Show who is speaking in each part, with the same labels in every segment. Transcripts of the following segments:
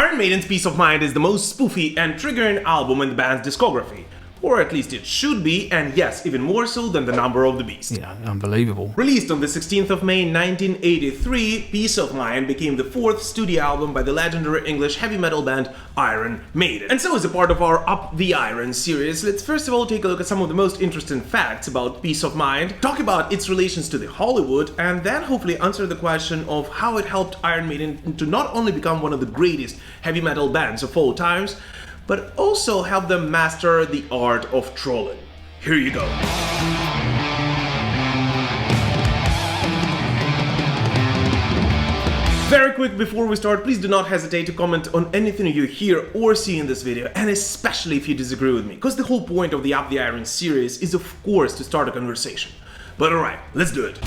Speaker 1: Iron Maiden's Peace of Mind is the most spoofy and triggering album in the band's discography. Or at least it should be, and yes, even more so than The Number of the Beast.
Speaker 2: Yeah, unbelievable.
Speaker 1: Released on the 16th of May 1983, Peace of Mind became the fourth studio album by the legendary English heavy metal band Iron Maiden. And so as a part of our Up the Iron series, let's first of all take a look at some of the most interesting facts about Peace of Mind, talk about its relations to the Hollywood, and then hopefully answer the question of how it helped Iron Maiden to not only become one of the greatest heavy metal bands of all times, but also help them master the art of trolling. Here you go. Very quick before we start, please do not hesitate to comment on anything you hear or see in this video, and especially if you disagree with me, because the whole point of the Up the Iron series is of course to start a conversation. But alright, let's do it.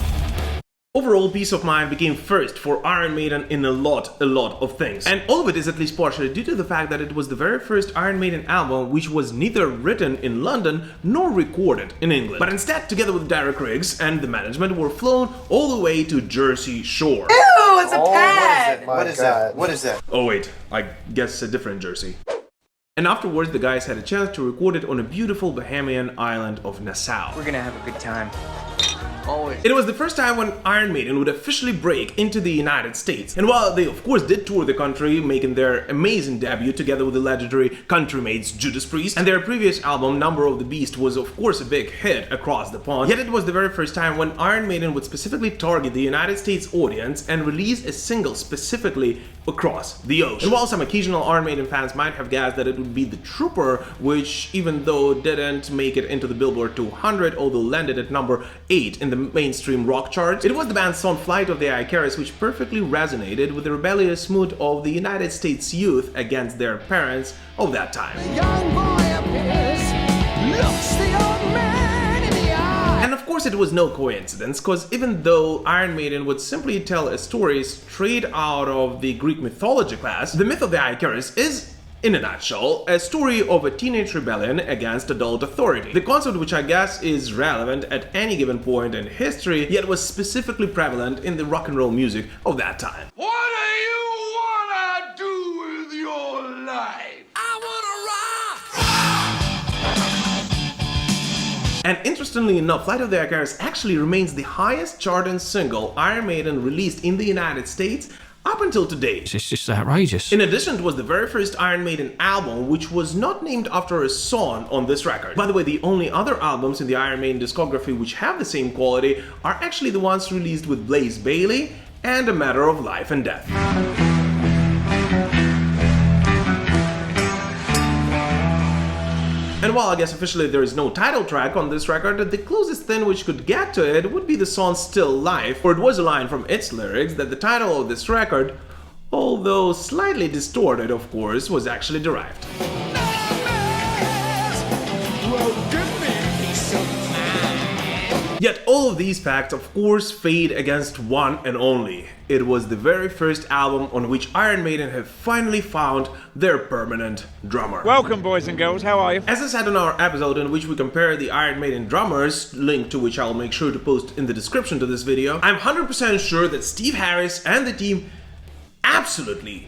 Speaker 1: Overall, Peace of Mind became first for Iron Maiden in a lot of things. And all of it is at least partially due to the fact that it was the very first Iron Maiden album which was neither written in London nor recorded in England. But instead, together with Derek Riggs and the management, were flown all the way to Jersey Shore.
Speaker 3: Ew, it's a pet!
Speaker 4: What is that? What is that?
Speaker 1: Oh wait, I guess a different Jersey. And afterwards, the guys had a chance to record it on a beautiful Bahamian island of Nassau.
Speaker 3: We're gonna have a good time. Always.
Speaker 1: It was the first time when Iron Maiden would officially break into the United States. And while they of course did tour the country, making their amazing debut together with the legendary country mates Judas Priest, and their previous album Number of the Beast was of course a big hit across the pond, yet it was the very first time when Iron Maiden would specifically target the United States audience and release a single specifically across the ocean. And while some occasional Iron Maiden fans might have guessed that it would be The Trooper, which even though didn't make it into the Billboard 200, although landed at number 8 in the mainstream rock charts, it was the band's song Flight of the Icarus which perfectly resonated with the rebellious mood of the United States youth against their parents of that time.
Speaker 5: The young boy appears, looks the old man in the eye.
Speaker 1: And of course it was no coincidence, because even though Iron Maiden would simply tell a story straight out of the Greek mythology class, the myth of the Icarus is, in a nutshell, a story of a teenage rebellion against adult authority. The concept which I guess is relevant at any given point in history, yet was specifically prevalent in the rock and roll music of that time.
Speaker 5: What do you wanna do with your life? I wanna rock!
Speaker 1: And interestingly enough, Flight of the Icarus actually remains the highest charting single Iron Maiden released in the United States up until today.
Speaker 2: It's just outrageous.
Speaker 1: In addition, it was the very first Iron Maiden album which was not named after a song on this record. By the way, the only other albums in the Iron Maiden discography which have the same quality are actually the ones released with Blaze Bayley and A Matter of Life and Death. And while I guess officially there is no title track on this record, the closest thing which could get to it would be the song Still Life, for it was a line from its lyrics that the title of this record, although slightly distorted of course, was actually derived. Yet all of these facts of course fade against one and only. It was the very first album on which Iron Maiden have finally found their permanent drummer.
Speaker 6: Welcome boys and girls, how are you?
Speaker 1: As I said in our episode in which we compare the Iron Maiden drummers, link to which I'll make sure to post in the description to this video, I'm 100% sure that Steve Harris and the team absolutely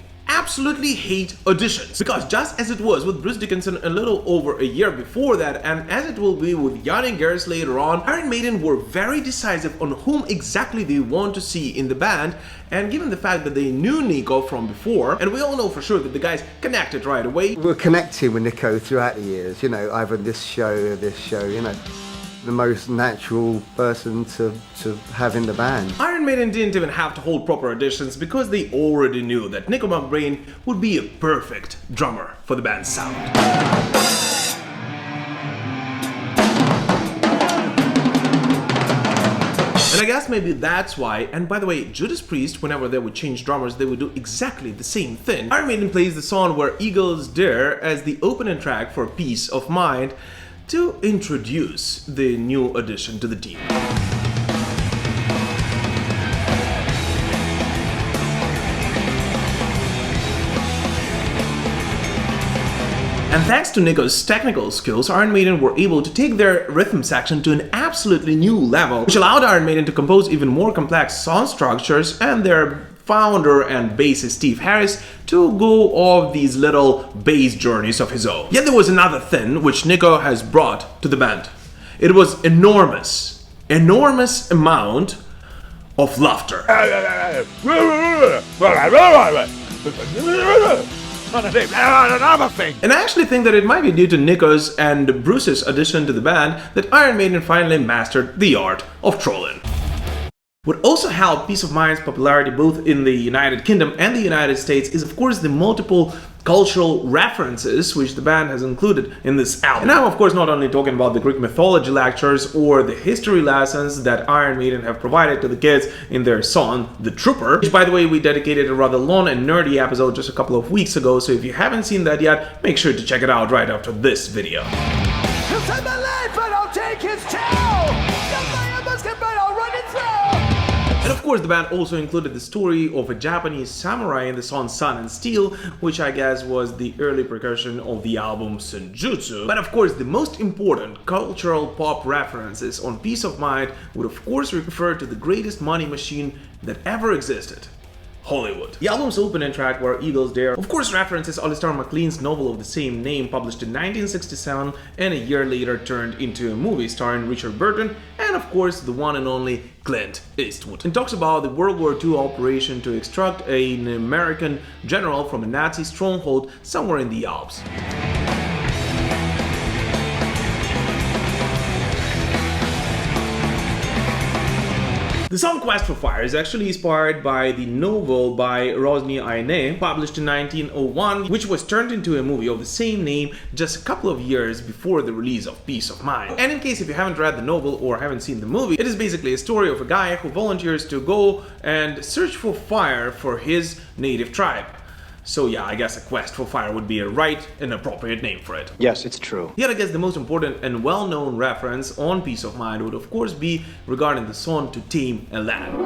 Speaker 1: hate auditions. Because just as it was with Bruce Dickinson a little over a year before that, and as it will be with Yanni Gers later on, Iron Maiden were very decisive on whom exactly they want to see in the band, and given the fact that they knew Nicko from before, and we all know for sure that the guys connected right away.
Speaker 4: We're connecting with Nicko throughout the years, you know, either this show or this show, you know. The most natural person to have in the band.
Speaker 1: Iron Maiden didn't even have to hold proper auditions because they already knew that Nicko McBrain would be a perfect drummer for the band's sound. And I guess maybe that's why, and by the way, Judas Priest, whenever they would change drummers, they would do exactly the same thing. Iron Maiden plays the song Where Eagles Dare as the opening track for Peace of Mind to introduce the new addition to the team. And thanks to Nicko's technical skills, Iron Maiden were able to take their rhythm section to an absolutely new level, which allowed Iron Maiden to compose even more complex song structures, and their founder and bassist Steve Harris to go off these little bass journeys of his own. Yet there was another thing which Nicko has brought to the band. It was enormous amount of laughter. And I actually think that it might be due to Nicko's and Bruce's addition to the band that Iron Maiden finally mastered the art of trolling. What also helped Peace of Mind's popularity both in the United Kingdom and the United States is of course the multiple cultural references which the band has included in this album. And I'm of course not only talking about the Greek mythology lectures or the history lessons that Iron Maiden have provided to the kids in their song The Trooper, which by the way we dedicated a rather long and nerdy episode just a couple of weeks ago, so if you haven't seen that yet, make sure to check it out right after this video.
Speaker 5: He'll take my life and I'll take his tail. I'll run it through.
Speaker 1: And of course the band also included the story of a Japanese samurai in the song Sun and Steel, which I guess was the early precursor of the album Senjutsu. But of course the most important cultural pop references on Peace of Mind would of course refer to the greatest money machine that ever existed: Hollywood. The album's opening track, Where Eagles Dare, of course references Alistair MacLean's novel of the same name, published in 1967 and a year later turned into a movie starring Richard Burton and of course the one and only Clint Eastwood. It talks about the World War II operation to extract an American general from a Nazi stronghold somewhere in the Alps. The song Quest for Fire is actually inspired by the novel by Rosny Aine, published in 1901, which was turned into a movie of the same name just a couple of years before the release of Peace of Mind. And in case if you haven't read the novel or haven't seen the movie, it is basically a story of a guy who volunteers to go and search for fire for his native tribe. So yeah, I guess a quest for fire would be a right and appropriate name for it.
Speaker 3: Yes, it's true.
Speaker 1: Yet I guess the most important and well-known reference on Peace of Mind would of course be regarding the song To Tame a Land.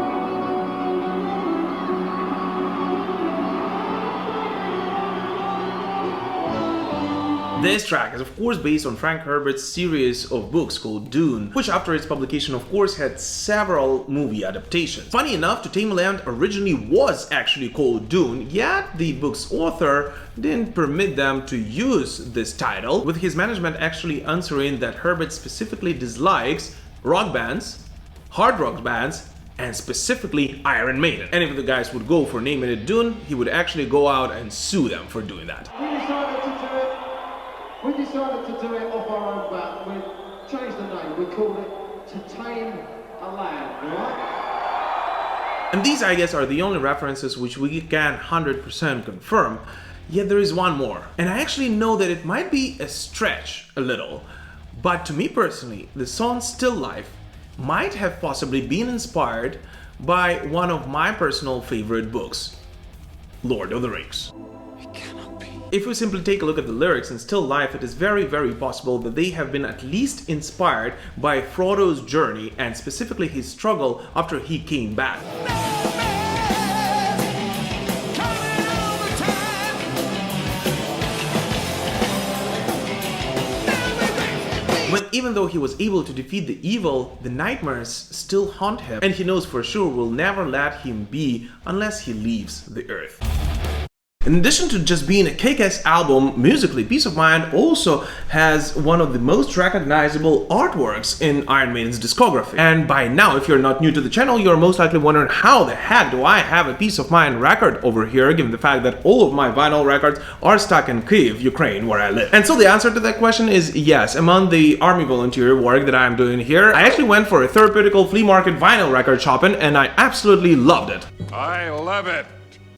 Speaker 1: This track is of course based on Frank Herbert's series of books called Dune, which after its publication of course had several movie adaptations. Funny enough, To Tame a Land originally was actually called Dune, yet the book's author didn't permit them to use this title, with his management actually answering that Herbert specifically dislikes rock bands, hard rock bands, and specifically Iron Maiden. And if the guys would go for naming it Dune, he would actually go out and sue them for doing that.
Speaker 6: We decided to do it off our own bat. We changed the name. We called it To Tame a Land, right?
Speaker 1: And these, I guess, are the only references which we can 100% confirm. Yet there is one more. And I actually know that it might be a stretch a little, but to me personally, the song Still Life might have possibly been inspired by one of my personal favorite books, Lord of the Rings. If we simply take a look at the lyrics in Still Life, it is very, very possible that they have been at least inspired by Frodo's journey and specifically his struggle after he came back. But even though he was able to defeat the evil, the nightmares still haunt him, and he knows for sure will never let him be unless he leaves the earth. In addition to just being a kick-ass album musically, Peace of Mind also has one of the most recognizable artworks in Iron Maiden's discography. And by now, if you're not new to the channel, you're most likely wondering how the heck do I have a Peace of Mind record over here, given the fact that all of my vinyl records are stuck in Kyiv, Ukraine, where I live. And so the answer to that question is yes. Among the army volunteer work that I'm doing here, I actually went for a therapeutical flea market vinyl record shopping, and I absolutely loved it.
Speaker 7: I love it.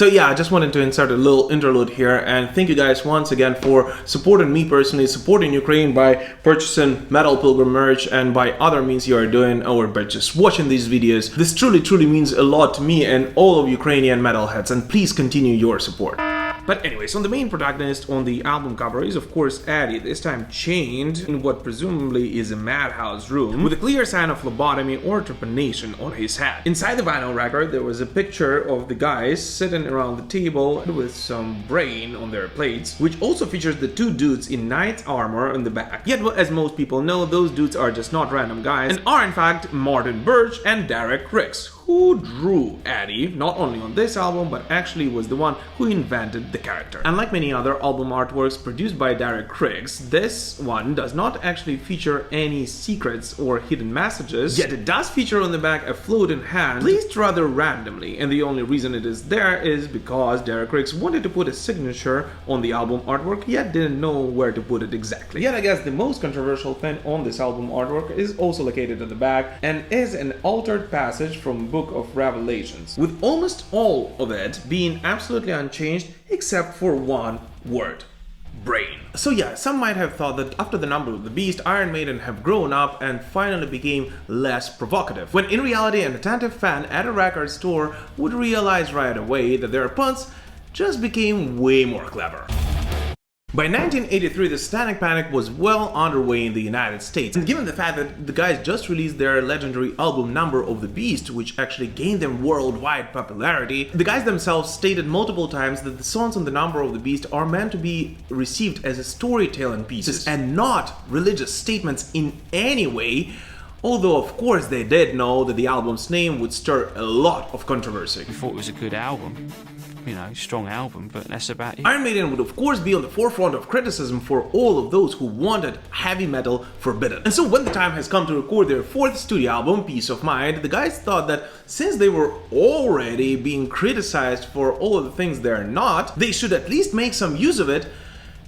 Speaker 1: So yeah, I just wanted to insert a little interlude here and thank you guys once again for supporting me personally, supporting Ukraine by purchasing Metal Pilgrim merch and by other means you are doing, or by just watching these videos. This truly means a lot to me and all of Ukrainian metalheads, and please continue your support. But anyways, on the main protagonist on the album cover is of course Eddie, this time chained in what presumably is a madhouse room, with a clear sign of lobotomy or trepanation on his head. Inside the vinyl record there was a picture of the guys sitting around the table with some brain on their plates, which also features the two dudes in knight armor on the back. Yet as most people know, those dudes are just not random guys and are in fact Martin Birch and Derek Riggs, who drew Eddie, not only on this album, but actually was the one who invented the character. Unlike many other album artworks produced by Derek Riggs, this one does not actually feature any secrets or hidden messages, yet it does feature on the back a floating hand, placed rather randomly, and the only reason it is there is because Derek Riggs wanted to put a signature on the album artwork, yet didn't know where to put it exactly. Yet I guess the most controversial pin on this album artwork is also located at the back, and is an altered passage from Book of Revelations, with almost all of it being absolutely unchanged except for one word: brain. So yeah, some might have thought that after the Number of the Beast, Iron Maiden have grown up and finally became less provocative, when in reality an attentive fan at a record store would realize right away that their puns just became way more clever. By 1983, the Satanic Panic was well underway in the United States, and given the fact that the guys just released their legendary album Number of the Beast, which actually gained them worldwide popularity, the guys themselves stated multiple times that the songs on the Number of the Beast are meant to be received as storytelling pieces and not religious statements in any way, although of course they did know that the album's name would stir a lot of controversy.
Speaker 2: We thought it was a good album. You know, strong album, but that's about it.
Speaker 1: Iron Maiden would of course be on the forefront of criticism for all of those who wanted heavy metal forbidden. And so when the time has come to record their fourth studio album, Peace of Mind, the guys thought that since they were already being criticized for all of the things they're not, they should at least make some use of it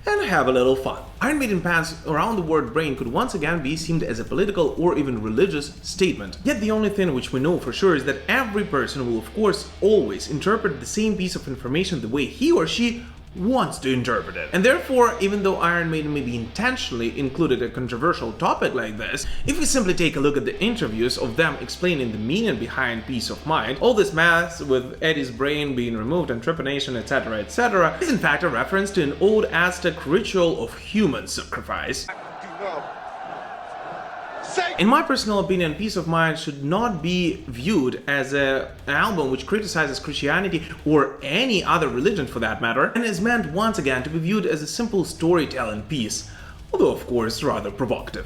Speaker 1: and have a little fun. Iron Maiden pans around the word brain could once again be seen as a political or even religious statement. Yet the only thing which we know for sure is that every person will of course always interpret the same piece of information the way he or she wants to interpret it. And therefore, even though Iron Maiden maybe intentionally included a controversial topic like this, if we simply take a look at the interviews of them explaining the meaning behind Peace of Mind, all this mess with Eddie's brain being removed and trepanation, etc., is in fact a reference to an old Aztec ritual of human sacrifice. In my personal opinion, Peace of Mind should not be viewed as an album which criticizes Christianity or any other religion for that matter, and is meant once again to be viewed as a simple storytelling piece, although of course rather provocative.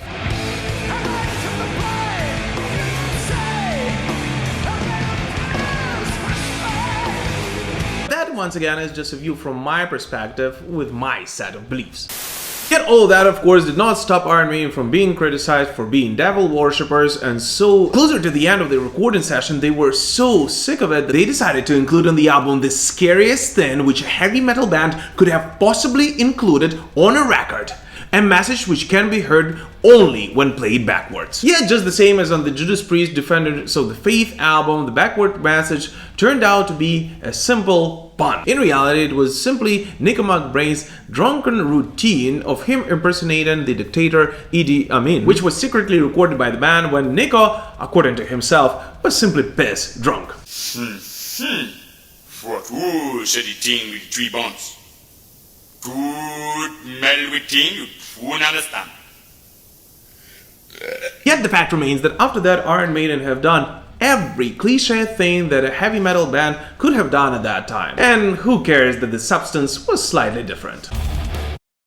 Speaker 1: That once again is just a view from my perspective with my set of beliefs. Yet all that of course did not stop Iron Maiden from being criticized for being devil worshippers, and so closer to the end of the recording session they were so sick of it that they decided to include on the album the scariest thing which a heavy metal band could have possibly included on a record. A message which can be heard only when played backwards. Yeah, just the same as on the Judas Priest Defenders of the Faith album, the backward message turned out to be a simple pun. In reality, it was simply Nicko McBrain's drunken routine of him impersonating the dictator Idi Amin, which was secretly recorded by the band when Nicko, according to himself, was simply piss drunk.
Speaker 7: What was editing with 3 bonds? Good mel with thing you won't understand.
Speaker 1: Yet the fact remains that after that Iron Maiden have done every cliche thing that a heavy metal band could have done at that time. And who cares that the substance was slightly different.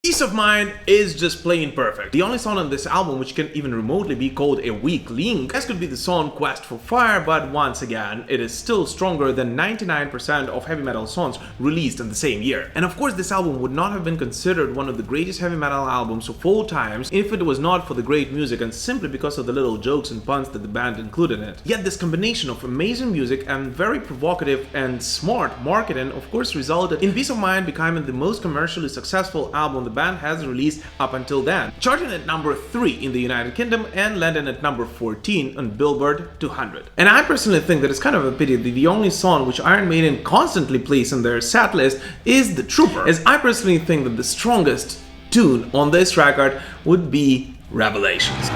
Speaker 1: Peace of Mind is just plain perfect. The only song on this album which can even remotely be called a weak link, as could be the song Quest for Fire, but once again, it is still stronger than 99% of heavy metal songs released in the same year. And of course this album would not have been considered one of the greatest heavy metal albums of all times if it was not for the great music and simply because of the little jokes and puns that the band included in it. Yet this combination of amazing music and very provocative and smart marketing of course resulted in Peace of Mind becoming the most commercially successful album the band has released up until then, charting at number 3 in the United Kingdom and landing at number 14 on Billboard 200. And I personally think that it's kind of a pity that the only song which Iron Maiden constantly plays in their set list is The Trooper, as I personally think that the strongest tune on this record would be Revelations.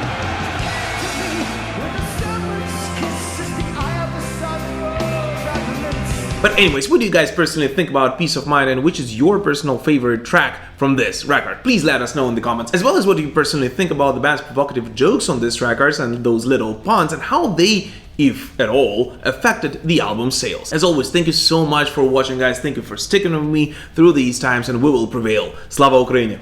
Speaker 1: But anyways, what do you guys personally think about Peace of Mind, and which is your personal favorite track from this record? Please let us know in the comments. As well as what do you personally think about the band's provocative jokes on this record and those little puns, and how they, if at all, affected the album's sales. As always, thank you so much for watching, guys. Thank you for sticking with me through these times, and we will prevail. Slava Ukraini!